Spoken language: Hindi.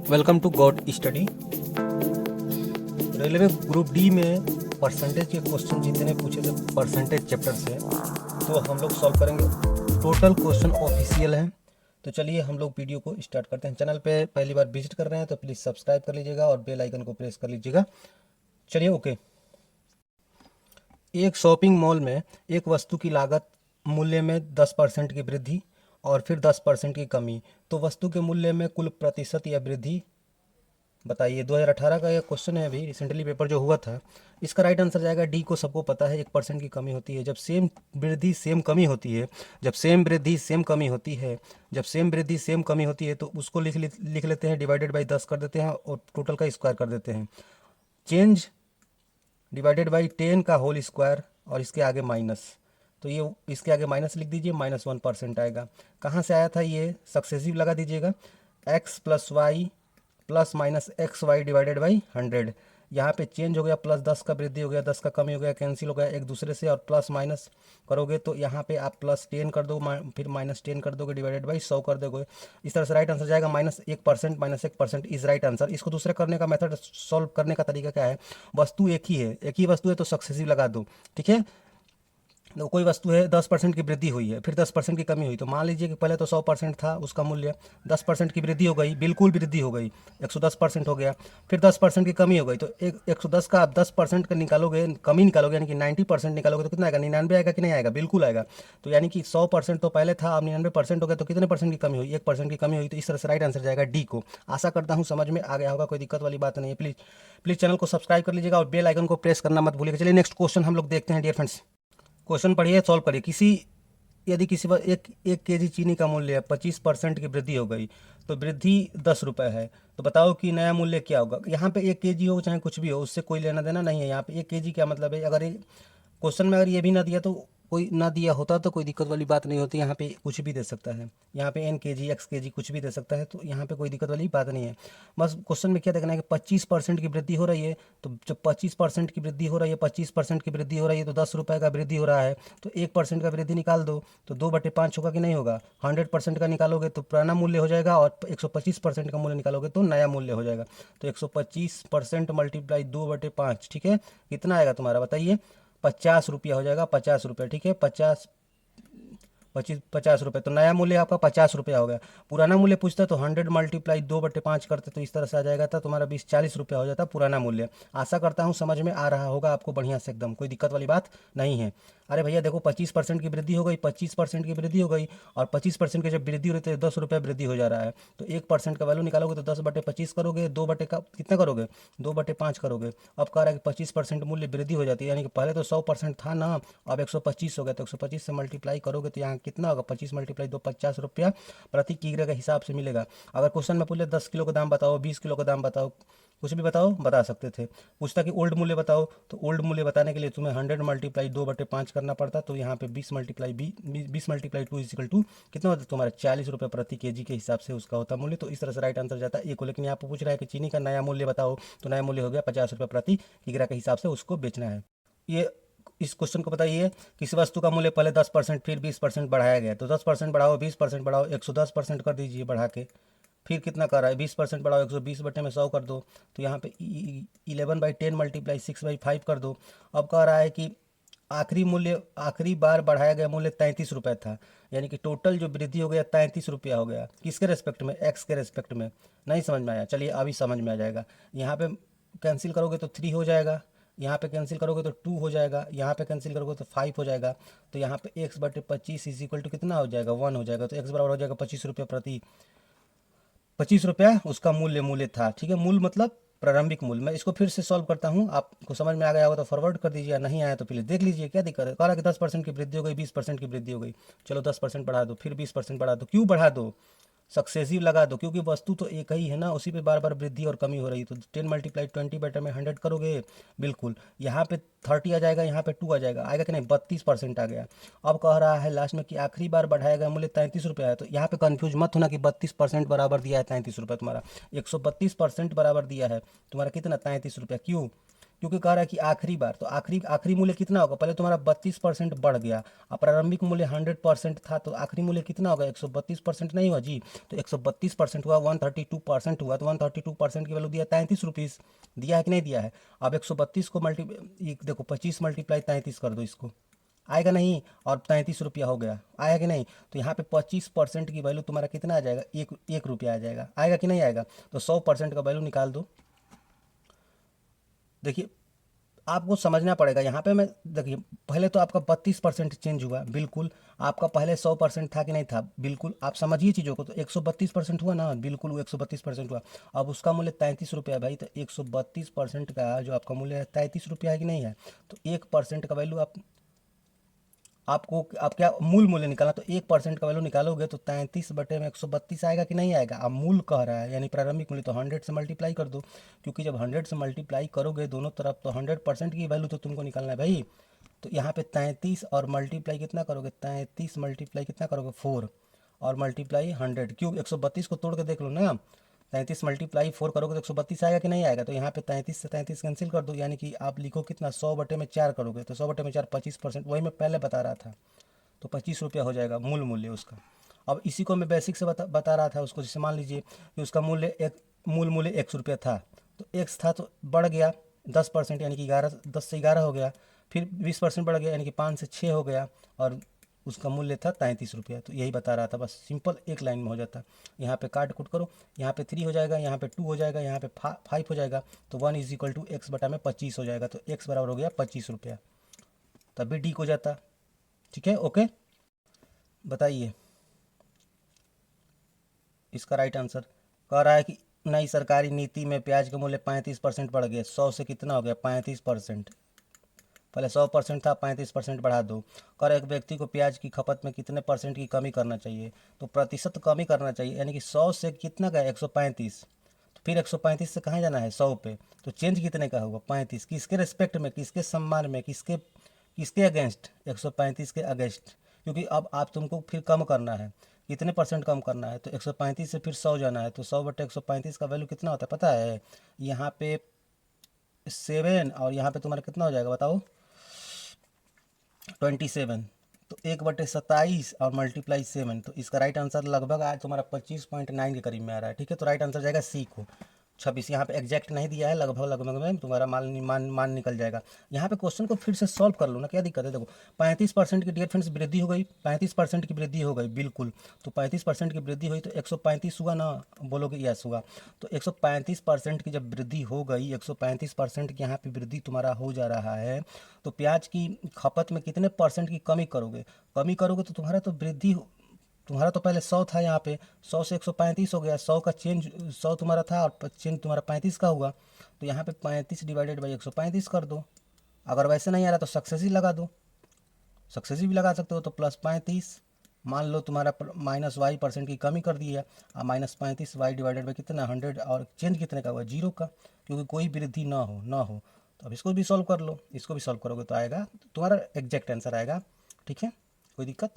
वेलकम टू गॉट स्टडी। रेलवे ग्रुप डी में परसेंटेज के क्वेश्चन जितने पूछे थे परसेंटेज चैप्टर से, तो हम लोग सॉल्व करेंगे। टोटल क्वेश्चन ऑफिशियल हैं। तो चलिए हम लोग वीडियो को स्टार्ट करते हैं। चैनल पे पहली बार विजिट कर रहे हैं तो प्लीज़ सब्सक्राइब कर लीजिएगा और बेल आइकन को प्रेस कर लीजिएगा। चलिए ओके। एक शॉपिंग मॉल में एक वस्तु की लागत मूल्य में 10% की वृद्धि और फिर 10% की कमी, तो वस्तु के मूल्य में कुल प्रतिशत या वृद्धि बताइए। 2018 का यह क्वेश्चन है, अभी रिसेंटली पेपर जो हुआ था। इसका राइट आंसर जाएगा डी को। सबको पता है 1% की कमी होती है जब सेम वृद्धि सेम कमी होती है। जब सेम वृद्धि सेम कमी होती है जब सेम वृद्धि सेम कमी होती है तो उसको लिख लेते हैं, डिवाइडेड बाई 10 कर देते हैं और टोटल का स्क्वायर कर देते हैं। चेंज डिवाइडेड बाई 10 का होल स्क्वायर और इसके आगे माइनस, तो ये इसके आगे माइनस लिख दीजिए, -1% आएगा। कहाँ से आया था ये? सक्सेसिव लगा दीजिएगा। x plus Y plus minus X Y divided by 100। यहाँ पे चेंज हो गया, प्लस 10 का वृद्धि हो गया, 10 का कमी हो गया, कैंसिल हो गया एक दूसरे से, और प्लस माइनस करोगे तो यहाँ पे आप +10 कर दो, फिर -10 कर दोगे, डिवाइडेड बाई 100 कर दोगे। इस तरह से राइट आंसर जाएगा -1%। -1% इज राइट आंसर। इसको दूसरा करने का मेथड, सॉल्व करने का तरीका क्या है? वस्तु एक ही है, एक ही वस्तु है तो सक्सेसिव लगा दो, ठीक है। तो कोई वस्तु है, 10% की वृद्धि हुई है, फिर 10% की कमी हुई, तो मान लीजिए कि पहले तो 100% था उसका मूल्य, 10% की वृद्धि हो गई, बिल्कुल वृद्धि हो गई, 110% हो गया। फिर 10% की कमी हो गई, तो 110 का आप 10% का निकालोगे, कमी निकालोगे, यानी कि 90% निकालोगे तो कितना आएगा? 99 आएगा कि नहीं आएगा? बिल्कुल आएगा। तो यानी कि 100% तो पहले था, अब 99% हो गया, तो कितने परसेंट की कमी हुई? 1% की कमी हुई। तो इस तरह से राइट आंसर जाएगा डी को। आशा करता हूँ समझ में आ गया होगा, कोई दिक्कत वाली बात नहीं है। प्लीज़ चैनल को सब्सक्राइब कर लीजिएगा और बेल आइकन को प्रेस करना मत भूलिएगा। चलिए नेक्स्ट क्वेश्चन हम लोग देखते हैं डियर फ्रेंड्स। क्वेश्चन पढ़िए, सॉल्व करिए। यदि किसी पर एक केजी चीनी का मूल्य 25% की वृद्धि हो गई तो वृद्धि 10 रुपये है, तो बताओ कि नया मूल्य क्या होगा। यहाँ पे 1 केजी हो चाहे कुछ भी हो, उससे कोई लेना देना नहीं है। यहाँ पे 1 केजी क्या मतलब है? अगर क्वेश्चन में अगर ये भी ना दिया तो कोई ना दिया होता तो कोई दिक्कत वाली बात नहीं होती। यहाँ पे कुछ भी दे सकता है, यहाँ पे n kg x kg कुछ भी दे सकता है, तो यहाँ पे कोई दिक्कत वाली बात नहीं है। बस क्वेश्चन में क्या देखना है कि 25% की वृद्धि हो रही है, तो जब 25% की वृद्धि हो रही है, 25% की वृद्धि हो रही है तो 10 रुपये का वृद्धि हो रहा है, तो 1% का वृद्धि निकाल दो, तो 2/5 होगा कि नहीं होगा? 100% का निकालोगे तो पुराना मूल्य हो जाएगा और 125% का मूल्य निकालोगे तो नया मूल्य हो जाएगा। तो 125% मल्टीप्लाई 2/5, ठीक है, कितना आएगा तुम्हारा बताइए? 50 रुपया हो जाएगा, 50 रुपये, ठीक है। 50 रुपये, तो नया मूल्य आपका 50 रुपया हो गया। पुराना मूल्य पूछता तो 100 मल्टीप्लाई 2/5 करते तो इस तरह से आ जाएगा था, तुम्हारा 20-40 रुपया हो जाता पुराना मूल्य। आशा करता हूँ समझ में आ रहा होगा आपको बढ़िया से, एकदम कोई दिक्कत वाली बात नहीं है। अरे भैया देखो, 25% की वृद्धि हो गई, 25% की वृद्धि हो गई, और 25% की जब वृद्धि हो रही है तो 10 रुपये वृद्धि हो जा रहा है, तो 1% का वैल्यू निकालोगे तो 10/25 करोगे, 2 का कितना करोगे? 2/5 करोगे। अब कह रहा है कि 25% मूल्य वृद्धि हो जाती है, यानी कि पहले तो 100% था ना, अब 125 हो गया, तो 125 से मल्टीप्लाई करोगे तो यहाँ कितना होगा? 25 मल्टीप्लाई 2, 50 रुपया प्रति किलो के हिसाब से मिलेगा। अगर क्वेश्चन में पूछे 10 किलो का दाम बताओ, 20 किलो का दाम बताओ, कुछ भी बताओ, बता सकते थे। पूछता कि ओल्ड मूल्य बताओ, तो ओल्ड मूल्य बताने के लिए तुम्हें 100 मल्टीप्लाई 2/5 करना पड़ता, तो यहाँ पे 20 मल्टीप्लाई 2 इजिकल टू कितना होता है तुम्हारा? 40 रुपये प्रति केजी के हिसाब से उसका होता मूल्य। तो इस तरह से राइट आंसर जाता है ए को। लेकिन यहाँ पे पूछ रहा है कि चीनी का नया मूल्य बताओ, तो नया मूल्य हो गया 50 रुपये प्रति किग्रा के हिसाब से उसको बेचना है। ये इस क्वेश्चन को बताइए, किसी वस्तु का मूल्य पहले 10% फिर 20% बढ़ाया गया, तो 10% बढ़ाओ, 20% बढ़ाओ, 110% कर दीजिए बढ़ा के। फिर कितना कर रहा है? 20% बढ़ाओ, 120/100 कर दो, तो यहाँ पे 11/10 मल्टीप्लाई 6/5 कर दो। अब कह रहा है कि आखिरी बार बढ़ाया गया मूल्य 33 रुपये था, यानी कि टोटल जो वृद्धि हो गया 33 रुपया हो गया। किसके रेस्पेक्ट में? एक्स के रेस्पेक्ट में। नहीं समझ में आया? चलिए अभी समझ में आ जाएगा। यहाँ पे कैंसिल करोगे तो 3 हो जाएगा, यहाँ पे कैंसिल करोगे तो 2 हो जाएगा, यहाँ पे कैंसिल करोगे तो 5 हो जाएगा, तो यहाँ पे x/25 इज इक्वल टू कितना हो जाएगा? 1 हो जाएगा। तो x बराबर हो जाएगा 25 रुपये प्रति 25 रुपया उसका मूल्य था, ठीक है। मूल मतलब प्रारंभिक मूल्य। मैं इसको फिर से सॉल्व करता हूँ, आपको समझ में आ गया होगा तो फॉरवर्ड कर दीजिए, नहीं आया तो प्लीज़ देख लीजिए क्या दिक्कत है। कह रहा है कि 10% की वृद्धि हो गई, 20% की वृद्धि हो गई, चलो 10% बढ़ा दो, फिर 20% बढ़ा दो। क्यों बढ़ा दो? सक्सेसिव लगा दो, क्योंकि वस्तु तो एक ही है ना, उसी पे बार बार वृद्धि और कमी हो रही है। तो 10 मल्टीप्लाई 20/100 करोगे, बिल्कुल यहाँ पे 30 आ जाएगा, यहाँ पे 2 आ जाएगा, आएगा कि नहीं? 32% आ गया। अब कह रहा है लास्ट में कि आखिरी बार बढ़ाया गया मूल्य 33 रुपया है, तो यहाँ पे कंफ्यूज मत होना कि 32% बराबर दिया है 33 रुपया तुम्हारा, 132% बराबर दिया है तुम्हारा कितना? 33 रुपया। क्यों? क्योंकि कह रहा है कि आखिरी बार, तो आखिरी आखिरी मूल्य कितना होगा, पहले तुम्हारा 32% बढ़ गया, और प्रारंभिक मूल्य 100% था, तो आखिरी मूल्य कितना होगा, 132% नहीं हुआ जी। तो 132% हुआ, 132% हुआ, तो 132% की वैल्यू दिया 33 रुपीज़, दिया है कि नहीं दिया है। अब 132 को देखो 25 मल्टीप्लाई 33 कर दो, इसको आएगा नहीं, और 33 रुपया हो गया, आया कि नहीं। तो यहाँ पे 25% की वैल्यू तुम्हारा कितना आ जाएगा, एक रुपया आ जाएगा, आएगा कि नहीं आएगा। तो 100% का वैल्यू निकाल दो। देखिए आपको समझना पड़ेगा यहाँ पे, मैं देखिए पहले तो आपका 32% चेंज हुआ, बिल्कुल। आपका पहले 100% था कि नहीं था, बिल्कुल। आप समझिए चीज़ों को, तो 132% हुआ ना, बिल्कुल वो 132% हुआ। अब उसका मूल्य 33 रुपया है भाई, तो 132% का जो आपका मूल्य है 33 रुपया है कि नहीं है। तो 1% का वैल्यू आपको आप क्या मूल मूल्य निकालना, तो 1% का वैल्यू निकालोगे तो 33/132 आएगा कि नहीं आएगा। अब मूल कह रहा है यानी प्रारंभिक मूल्य, तो 100 से मल्टीप्लाई कर दो, क्योंकि जब 100 से मल्टीप्लाई करोगे दोनों तरफ, तो 100% की वैल्यू तो तुमको निकालना है भाई। तो यहाँ पे 33 और मल्टीप्लाई कितना करोगे, 33 मल्टीप्लाई कितना करोगे 4, और मल्टीप्लाई 100, क्यों 132 को तोड़ के देख लो ना। 33 मल्टीप्लाई 4 करोगे तो 132 आएगा कि नहीं आएगा। तो यहाँ पे 33 से 33 कैंसिल कर दो, यानी कि आप लिखो कितना, 100/4 करोगे, तो 100/4 25%, वही मैं पहले बता रहा था। तो 25 रुपया हो जाएगा मूल मूल्य उसका। अब इसी को मैं बेसिक से बता रहा था उसको, जैसे मान लीजिए कि उसका मूल मूल्य ₹100 था, तो एक्स था तो बढ़ गया 10%, यानी कि 10 से 11 हो गया, फिर 20% बढ़ गया, यानी कि 5 से 6 हो गया, और उसका मूल्य था 33 रुपया। तो यही बता रहा था, बस सिंपल एक लाइन में हो जाता। यहाँ पे काट कुट करो, यहाँ पे 3 हो जाएगा, यहाँ पे 2 हो जाएगा, यहाँ पे 5 हो जाएगा, तो 1 = x/25 हो जाएगा, तो x बराबर हो गया 25 रुपया, तब भी ठीक हो जाता। ठीक है, ओके। बताइए इसका राइट आंसर। कह रहा है कि नई सरकारी नीति में प्याज का मूल्य 35% बढ़ गया, 100 से कितना हो गया 35%, पहले 100% था, 35% बढ़ा दो। कर एक व्यक्ति को प्याज की खपत में कितने परसेंट की कमी करना चाहिए, तो प्रतिशत कमी करना चाहिए, यानी कि 100 से कितना गया 135, तो फिर 135 से कहाँ जाना है 100 पे, तो चेंज कितने का होगा 35, किसके रिस्पेक्ट में, किसके सम्मान में, किसके किसके अगेंस्ट, 135 के अगेंस्ट, क्योंकि अब आप तुमको फिर कम करना है, कितने परसेंट कम करना है, तो 135 से फिर 100 जाना है, तो 100/135 का वैल्यू कितना होता है पता है, यहाँ पे 7, और यहाँ पे तुम्हारा कितना हो जाएगा बताओ 27, तो 1/27 और मल्टीप्लाई 7, तो इसका राइट आंसर लगभग आज तुम्हारा 25.9 के करीब में आ रहा है। ठीक है, तो राइट आंसर जाएगा सी को 26। यहाँ पे एग्जैक्ट नहीं दिया है, लगभग लगभग में तुम्हारा मान निकल जाएगा। यहाँ पे क्वेश्चन को फिर से सॉल्व कर लो ना, क्या दिक्कत है। देखो 35% की डियर फ्रेंड्स वृद्धि हो गई, 35% की वृद्धि हो गई, बिल्कुल। तो 35% की वृद्धि हुई तो 135 हुआ ना, बोलोगे यस हुआ। तो 135% की जब वृद्धि हो गई, 135% की यहाँ पे वृद्धि तुम्हारा हो जा रहा है, तो प्याज की खपत में कितने परसेंट की कमी करोगे तो तुम्हारा तो तुम्हारा तो पहले 100 था, यहाँ पे 100 से 135 हो गया, 100 का चेंज 100 तुम्हारा था और चेंज तुम्हारा 35 का हुआ, तो यहाँ पे 35/135 कर दो। अगर वैसे नहीं आ रहा तो सक्सेसिव लगा दो, सक्सेसिव भी लगा सकते हो, तो +35, मान लो तुम्हारा -y% की कमी कर दी है, और -35y/ कितना 100, और चेंज कितने का हुआ 0 का, क्योंकि कोई वृद्धि ना हो। तो अब इसको भी सॉल्व कर लो, इसको भी सॉल्व करोगे तो आएगा तुम्हारा एग्जैक्ट आंसर आएगा। ठीक है, कोई दिक्कत।